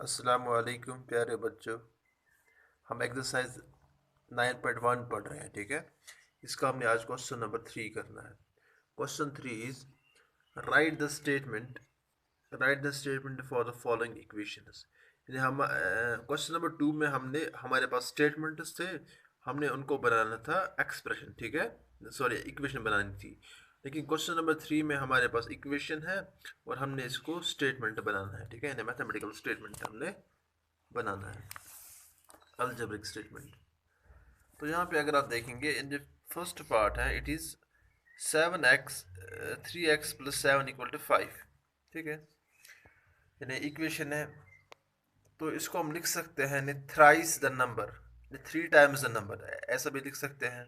अस्सलामुअलैकुम प्यारे बच्चों। हम एक्सरसाइज 9.1 पढ़ रहे हैं, ठीक है। इसका हमने आज क्वेश्चन नंबर 3 करना है। Question 3 is right the statement right the statement for the following equations. यानी हम क्वेश्चन नंबर 2 में हमने हमारे पास स्टेटमेंट्स थे, हमने उनको बनाना था एक्सप्रेशन, ठीक है, सॉरी इक्वेशन बनानी थी। लेकिन क्वेश्चन नंबर 3 में हमारे पास इक्वेशन है और हमने इसको स्टेटमेंट बनाना है, ठीक है, मैथमेटिकल स्टेटमेंट हमने बनाना है, अलजेब्रिक स्टेटमेंट। तो यहाँ पे अगर आप देखेंगे इन जो फर्स्ट पार्ट है, it is 7x 3x plus 7 equal to 5, ठीक है, यानी इक्वेशन है। तो इसको हम लिख सकते हैं thrice the number, three times the number, ऐसा भी लिख सकते हैं।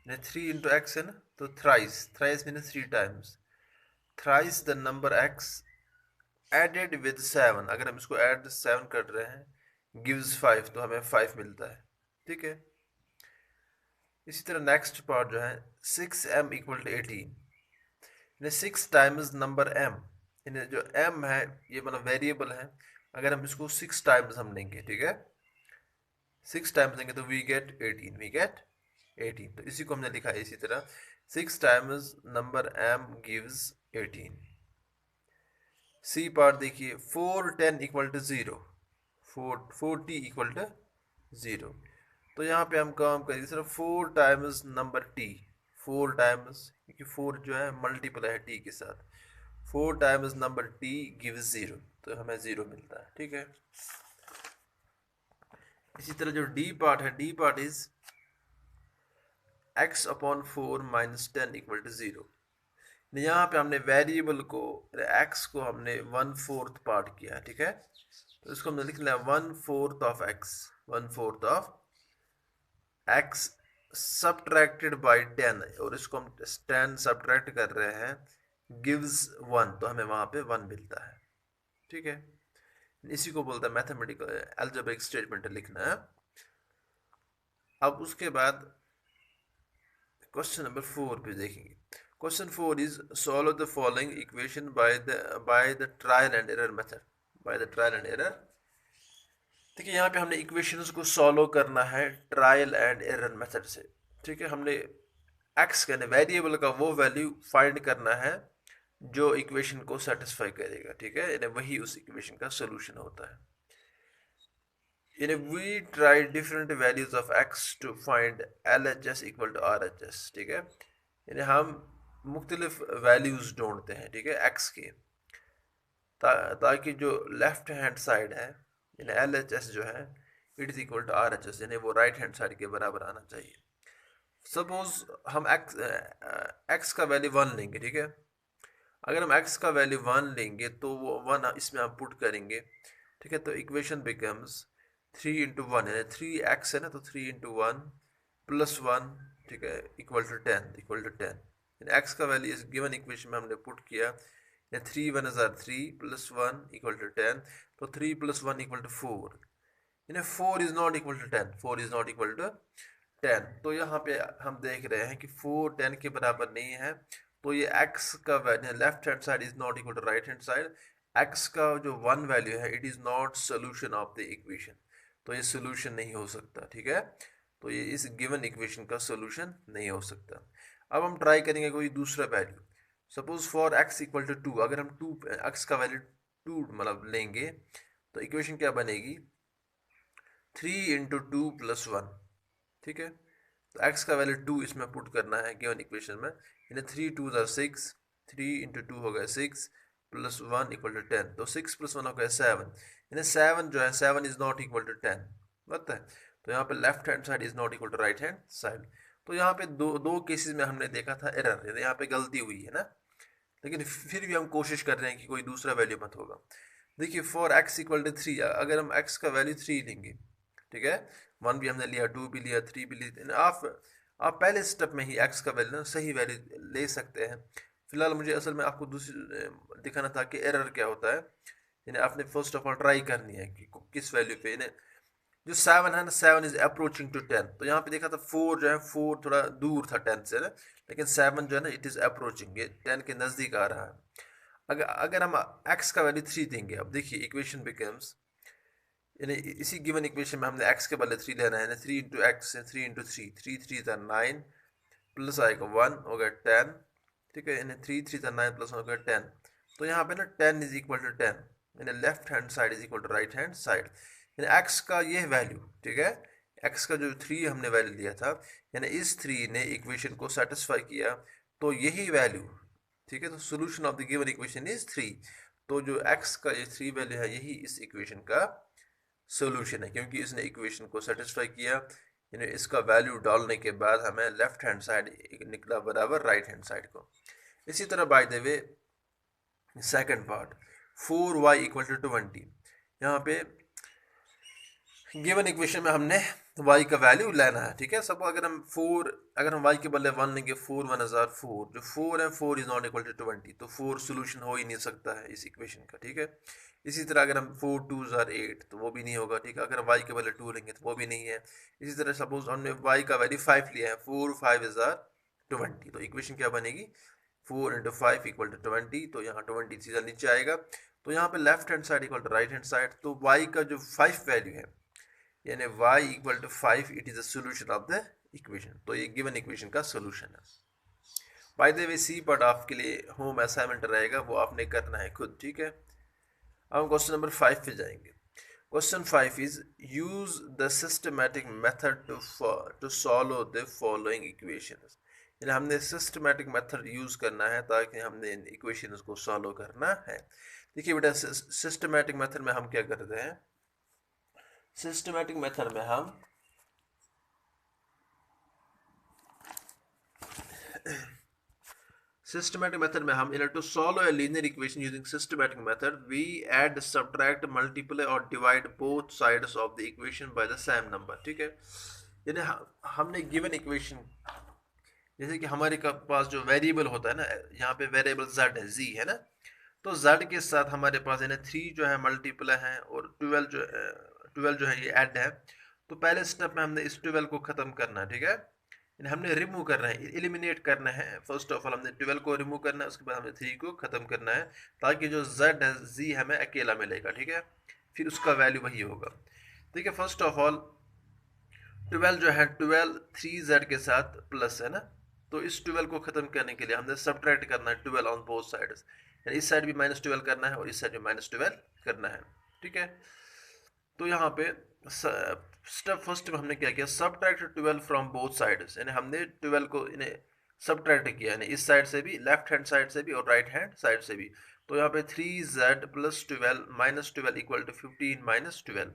3 इंटू एक्स है ना, तो thrice thrice mean 3 times, thrice the number x added with 7। अगर हम इसको ऐड 7 कर रहे हैं गिव्स 5, तो हमें 5 मिलता है, ठीक है। इसी तरह नेक्स्ट पार्ट जो है 6m इक्वल टू 18, यानी 6 टाइम्स नंबर m, यानी जो m है ये मतलब वेरिएबल है। अगर हम इसको 6 टाइम्स हम लेंगे, ठीक है, 6 टाइम्स लेंगे तो वी गेट 18, तो इसी को हमने लिखा है इसी तरह 6 times number m gives 18। C part देखिए 4 10 इक्वल टू 0, 40 इक्वल टू 0। तो यहाँ पे हम काम करेंगे सिर्फ 4 टाइम्स नंबर टी, 4 टाइम्स, क्योंकि 4 जो है मल्टीपल है टी के साथ, 4 टाइम्स नंबर टी गिव्स 0, तो हमें 0 मिलता है, ठीक है। इसी तरह जो डी पार्ट है, D part is x upon 4 minus 10 equal to 0। यहाँ पे हमने वेरिएबल को x को हमने 1/4 पार्ट किया है, ठीक है। तो इसको हमने लिख लिया 1/4 of x, 1/4 of x subtracted by 10, और इसको हम 10 सब्ट्रैक्ट कर रहे हैं गिव्स 1, तो हमें वहां पे 1 मिलता है, ठीक है। इसी को बोलता है मैथमेटिकल अलजेब्रिक स्टेटमेंट लिखना है। अब उसके बाद क्वेश्चन नंबर 4 पे देखेंगे। Question 4 is solve the following equation by the trial and error method, by the trial and error. देखिए यहाँ पे हमने इक्वेशंस को सॉल्व करना है ट्रायल एंड एरर मेथड से, ठीक है। हमने एक्स का वेरिएबल का वो वैल्यू फाइंड करना है जो इक्वेशन को सेटिस्फाई करेगा, ठीक है, यानी वही उस इक्वेशन का सोल्यूशन होता है। यानी we try different values of x to find L H S equal to R H S, ठीक है, यानी हम मुख्तलिफ वैल्यूज ढूंढते हैं, ठीक है, एक्स के, ताकि जो लेफ्ट हैंड साइड है यानी एल एच एस जो है it is equal to R H S, यानी वो राइट हैंड साइड के बराबर आना चाहिए। सपोज हम एक्स का वैल्यू 1 लेंगे, ठीक है। अगर हम एक्स का वैल्यू 1 लेंगे तो वो 1 इसमें हम पुट करेंगे, ठीक है, तो इक्वेशन बिकम्स 3 इंटू 1, यानी 3x है ना, तो 3 इंटू 1 प्लस 1, ठीक है, इक्वल टू 10, यानी एक्स का वैल्यू इस गिवन इक्वेशन में हमने पुट किया, 3 1 जार 3 प्लस 1 इक्वल टू 10, तो 3 प्लस 1 इक्वल टू 4, यानी 4 is not equal to 10, 4 is not equal to 10। तो यहाँ पे हम देख रहे हैं कि 4 10 के बराबर नहीं है, तो ये x का value left hand side is not equal to right hand side, x का जो 1 वैल्यू है it is not solution of the equation, तो ये सोल्यूशन नहीं हो सकता, ठीक है। तो ये इस गिवन इक्वेशन का सोल्यूशन नहीं हो सकता। अब हम ट्राई करेंगे कोई दूसरा value. Suppose for x equal to 2, अगर हम 2 x का वैल्यू 2 मतलब लेंगे तो इक्वेशन क्या बनेगी 3 इंटू 2 प्लस 1, ठीक है। तो x का वैल्यू 2 इसमें पुट करना है गिवन इक्वेशन में, यानी 3 2 ज़ा 6, 3 इंटू 2 हो गया 6 प्लस 1 इक्वल टू 10, तो 6 प्लस 1 हो गया 7, यानी 7 जो है 7 इज नॉट इक्वल टू 10, पता है। तो यहाँ पे left hand side is not equal to right hand side. तो यहाँ पे दो दो केसेस में हमने देखा था एरर, यानी यहाँ पे गलती हुई है ना, लेकिन फिर भी हम कोशिश कर रहे हैं कि कोई दूसरा वैल्यू मत होगा। देखिए फॉर x इक्वल टू 3, अगर हम x का वैल्यू 3 लेंगे, ठीक है, 1 भी हमने लिया, 2 भी लिया, 3 भी लिया, आप पहले स्टेप में ही x का वैल्यू ना सही वैल्यू ले सकते हैं। फिलहाल मुझे असल में आपको दूसरी दिखाना था कि एरर क्या होता है, यानी आपने फर्स्ट ऑफ ऑल ट्राई करनी है कि किस वैल्यू पे, यानी जो 7 है ना, 7 इज अप्रोचिंग टू 10, तो यहाँ पे देखा था 4 जो है 4 थोड़ा दूर था 10 से ना, लेकिन 7 जो है ना इट इज अप्रोचिंग, ये 10 के नज़दीक आ रहा है। अगर अगर हम x का वैल्यू 3 देंगे, अब देखिए इक्वेशन बिकम्स यानी इसी गिवन इक्वेशन में हमने x के बदले 3 लेना है, 3 इंटू एक्स है 3 इंटू थ्री, 3 3 9 प्लस आएगा 1 हो गया 10, ठीक है, यानी 3 3 9 प्लस हो गया 10। तो यहाँ पे ना 10 इज इक्वल टू 10, यानी left hand side is equal to right hand side, यानी x का ये वैल्यू, ठीक है, x का जो 3 हमने वैल्यू लिया था, यानी इस 3 ने इक्वेशन को सेटिस्फाई किया, तो यही वैल्यू, ठीक है, तो solution of the given equation is 3। तो जो x का ये 3 वैल्यू है यही इस इक्वेशन का सोल्यूशन है, क्योंकि इसने इक्वेशन को सेटिस्फाई किया, यानी इसका वैल्यू डालने के बाद हमें लेफ्ट हैंड साइड निकला बराबर राइट हैंड साइड को। इसी तरह by the way second part 4y equal to 20, यहाँ पे गिवन इक्वेशन में हमने y का वैल्यू लेना है, ठीक है। सब अगर हम y के बदले 1 लेंगे, 4 1 हज़ार 4, जो 4 है 4 इज नॉट इक्वल टू 20, तो 4 सोल्यूशन हो ही नहीं सकता है इस इक्वेशन का, ठीक है। इसी तरह अगर हम 4 2 हज़ार 8 तो वो भी नहीं होगा, ठीक है। अगर y के बदले 2 लेंगे तो वो भी नहीं है। इसी तरह सपोज हमने y का वैल्यू 5 लिया है, 4 5 हज़ार 20, तो इक्वेशन क्या बनेगी, 4 इंटू 5 इक्वल टू 20, तो यहाँ 20 सीधा नीचे आएगा। तो यहाँ पे left hand side equal to right hand side, तो y का जो 5 वैल्यू है, यानी y equal to 5, it is the solution of the equation. तो ये गिवन इक्वेशन का सोल्यूशन है। By the way C part आपके लिए होम असाइनमेंट रहेगा, वो आपने करना है खुद, ठीक है। अब हम क्वेश्चन नंबर 5 पे जाएंगे। Question 5 is use the systematic method to solve the following equations, यानी हमने सिस्टमैटिक मेथड यूज करना है ताकि हमने इन इक्वेशंस को सॉल्व करना है। देखिए बेटा, सिस्टमैटिक मेथड में हम क्या करते हैं, सिस्टमैटिक मेथड में हम in to solve a linear equation using systematic method we add subtract multiply और divide both sides of the equation by the same number, ठीक है। यानी हमने गिवन इक्वेशन, जैसे कि हमारे पास जो वेरिएबल होता है ना, यहाँ पे वेरिएबल z है, z है ना, तो z के साथ हमारे पास यानी 3 जो है मल्टीप्लाई है और 12 जो है ये ऐड है। तो पहले स्टेप में हमने इस 12 को ख़त्म करना है, ठीक है, यानी हमने रिमूव करना है, एलिमिनेट करना है। फर्स्ट ऑफ ऑल हमने 12 को रिमूव करना है, उसके बाद हमने 3 को ख़त्म करना है, ताकि जो z है z हमें अकेला मिलेगा, ठीक है, फिर उसका वैल्यू वही होगा। ठीक है, फर्स्ट ऑफ ऑल 12 जो है 12 3z के साथ प्लस है ना, तो इस 12 को ख़त्म करने के लिए हमने सब्ट्रैक्ट करना है 12 ऑन बोथ साइड्स, यानी इस साइड भी -12 करना है और इस साइड भी -12 करना है, ठीक है। तो यहाँ पे स्टेप फर्स्ट में हमने क्या किया, सब्ट्रैक्ट 12 फ्रॉम बोथ साइड्स, यानी हमने 12 को इन्हें सब्ट्रैक्ट किया, यानी इस साइड से भी, लेफ्ट हैंड साइड से भी और राइट हैंड साइड से भी। तो यहाँ पे 3z प्लस 12 -12 इक्वल टू 15 -12,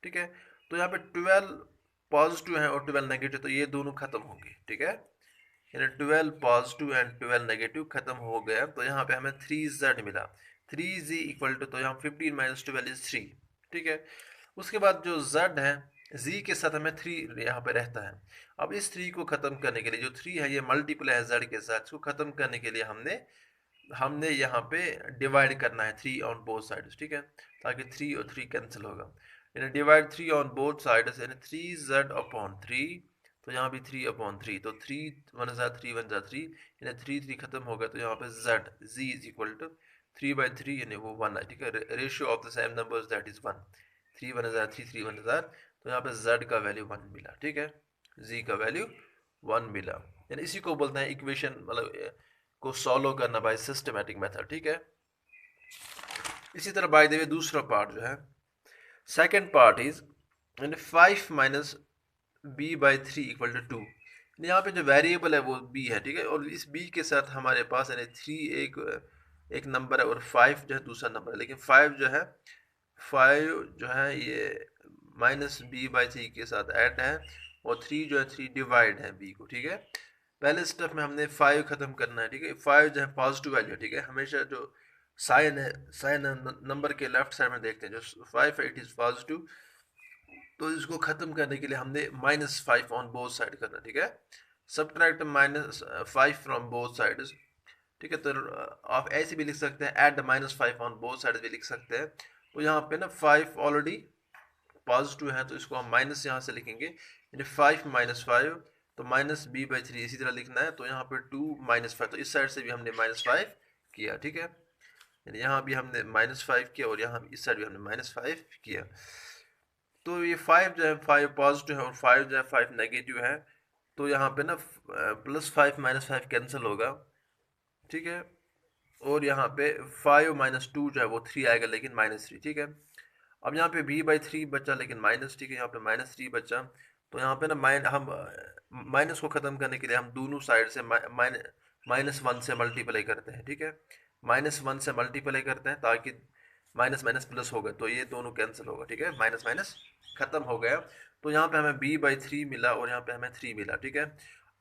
ठीक है। तो यहाँ पे 12 पॉजिटिव है और 12 नेगेटिव, तो ये दोनों खत्म होंगे, ठीक है, यानी 12 पॉजिटिव एंड 12 नेगेटिव खत्म हो गया। तो यहाँ पे हमें 3z मिला, 3z इक्वल टू, तो यहाँ 15 -12 इज 3, ठीक है। उसके बाद जो z है, z के साथ हमें 3 यहाँ पे रहता है। अब इस 3 को ख़त्म करने के लिए, जो 3 है ये मल्टीपल है z के साथ, इसको ख़त्म करने के लिए हमने यहाँ पे डिवाइड करना है 3 ऑन बोथ साइड्स, ठीक है, ताकि 3 और 3 कैंसिल होगा, यानी डिवाइड 3 ऑन बोथ साइड्स, यानी 3z अपॉन 3, तो यहाँ भी 3 अपॉन 3, तो 3 1 जा 3 1 जा 3, यानी 3 3 खत्म हो गया। तो यहाँ पे z इज इक्वल टू 3/3, यानी वो 1 है, ठीक है। Ratio of the same numbers that is 1, 3 1 हज़ार 3 3 1 हज़ार, तो यहाँ पे z का वैल्यू 1 मिला, ठीक है, z का वैल्यू 1 मिला, यानी इसी को बोलते हैं इक्वेशन, मतलब को सॉल्व करना बाय सिस्टमैटिक मेथड, ठीक है। इसी तरह बाय द वे दूसरा पार्ट जो है, second part is 5 minus b/3 equal to 2, यहाँ पे जो वेरिएबल है वो b है, ठीक है, और इस b के साथ हमारे पास यानी 3 एक नंबर है और 5 जो है दूसरा नंबर है, लेकिन 5 जो है ये -b/3 के साथ ऐड है और 3 जो है 3 डिवाइड है b को, ठीक है। पहले स्टेप में हमने 5 ख़त्म करना है, ठीक है, 5 जो है पॉजिटिव वैल्यू, ठीक है, हमेशा जो साइन है, साइन नंबर के लेफ्ट साइड में देखते हैं, जो 5 है इट इज़ पॉजिटिव, तो इसको ख़त्म करने के लिए हमने -5 ऑन बोथ साइड करना, ठीक है, सब्ट्रैक्ट -5 फ्रॉम बोथ साइड्स, ठीक है। तो आप ऐसे भी लिख सकते हैं, ऐड -5 ऑन बोथ साइड्स भी लिख सकते हैं। तो यहाँ पे ना 5 ऑलरेडी पॉजिटिव है, तो इसको हम माइनस यहाँ से लिखेंगे, यानी 5 -5, तो -b/3 इसी तरह लिखना है। तो यहाँ पे 2 -5, तो इस साइड से भी हमने -5 किया, ठीक है, यानी यहाँ भी हमने -5 किया और यहाँ इस साइड भी हमने -5 किया। तो ये 5 जो है 5 पॉजिटिव है और 5 जो है 5 नेगेटिव है, तो यहाँ पे ना +5 -5 कैंसिल होगा, ठीक है। और यहाँ पे 5 -2 जो है वो 3 आएगा, लेकिन -3, ठीक है। अब यहाँ पे b/3 बचा, लेकिन माइनस, ठीक है, यहाँ पे -3 बचा। तो यहाँ पे ना हम माइनस को ख़त्म करने के लिए हम दोनों साइड से -1 से मल्टीप्लाई करते हैं, ठीक है। -1 से मल्टीप्लाई करते हैं ताकि माइनस माइनस प्लस होगा, तो ये दोनों कैंसिल होगा, ठीक है, माइनस माइनस खत्म हो गया। तो यहाँ पे हमें b/3 मिला और यहाँ पे हमें 3 मिला, ठीक है।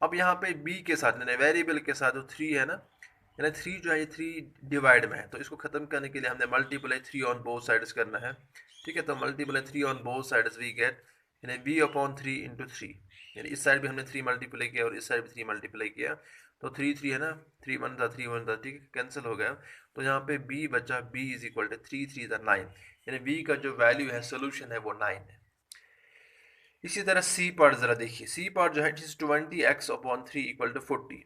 अब यहाँ पे b के साथ यानी वेरिएबल के साथ जो 3 है ना, यानी 3 जो है ये 3 डिवाइड में है, तो इसको खत्म करने के लिए हमने मल्टीप्लाई 3 ऑन बोथ साइड्स करना है, ठीक है। तो multiply 3 on both sides we get यानी b/3 इंटू 3, यानी इस साइड भी हमने 3 मल्टीप्लाई किया और इस साइड भी 3 मल्टीप्लाई किया, तो 3 है ना, 3 1 था, ठीक है, कैंसिल हो गया। तो यहाँ पे b बचा, b इज इक्वल टू 3 9, यानी b का जो वैल्यू है सोल्यूशन है वो 9 है। इसी तरह सी पार्ट ज़रा देखिए, सी पार्ट जो है it is 20x/3 equal to 40,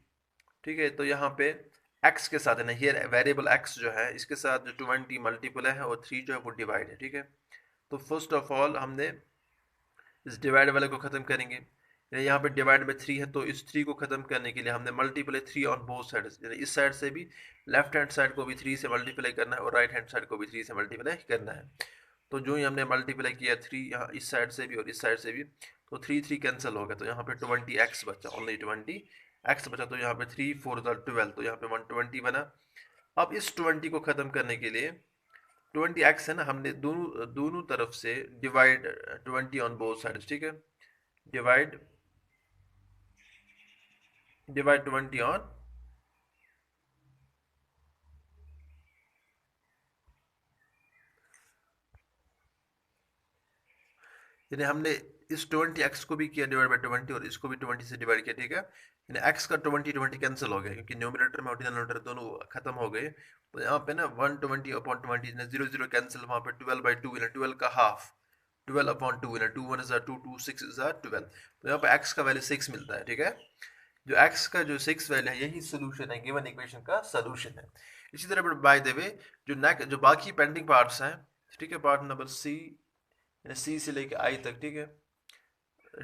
ठीक है। तो यहाँ पे x के साथ है ना, हियर वेरिएबल x जो है इसके साथ जो 20 मल्टीपल है और 3 जो है वो डिवाइड है, ठीक है। तो फर्स्ट ऑफ ऑल हमने इस डिवाइड वाले को ख़त्म करेंगे, यानी यहाँ पे डिवाइड में 3 है, तो इस 3 को ख़त्म करने के लिए हमने मल्टीप्लाई 3 ऑन बोथ साइड्स, यानी इस साइड से भी लेफ्ट हैंड साइड को भी 3 से मल्टीप्लाई करना है और राइट हैंड साइड को भी 3 से मल्टीप्लाई करना है। तो जो ही हमने मल्टीप्लाई किया 3 यहाँ इस साइड से भी और इस साइड से भी, तो 3 कैंसिल हो गया, तो यहाँ पे 20x बचा, ओनली 20x बचा। तो यहाँ पे 3 4 12, तो यहाँ पे 120 बना। अब इस 20 को ख़त्म करने के लिए 20x है ना, हमने दोनों दोनों तरफ से डिवाइड 20 ऑन बोथ साइड्स, ठीक है, डिवाइड 20 ऑन, यानी हमने इस 20x को भी किया डिवाइड बाई 20 और इसको भी 20 से डिवाइड किया, ठीक है। यानी x का 20 कैंसिल हो गया क्योंकि न्यूमरेटर में और डिनोमिनेटर दोनों खत्म हो गए। तो यहाँ पे ना 120/20 0 0 कैंसिल, वहाँ पे 12/2 यानी 12 का हाफ, 12/2 यानी 2 1 2 2 6 12। तो यहाँ पे x का वैल्यू 6 मिलता है, ठीक है। जो x का जो 6 वैल्यू है यही सोल्यूशन है, गिवन इक्वेशन का सोल्यूशन है। इसी तरह बाय द वे जो बाकी पेंडिंग पार्ट्स हैं, ठीक है, पार्ट नंबर सी यानी सी से लेके आई तक, ठीक है,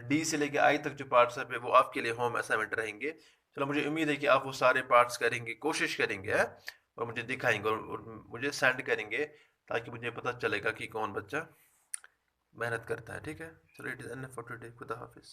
डी से लेके आई तक जो पार्ट्स हैं वो आपके लिए होम असाइनमेंट रहेंगे। चलो, मुझे उम्मीद है कि आप वो सारे पार्ट्स करेंगे, कोशिश करेंगे है? और मुझे दिखाएंगे और मुझे सेंड करेंगे ताकि मुझे पता चलेगा कि कौन बच्चा मेहनत करता है, ठीक है। चलो, it is enough for today, खुदा हाफिज़।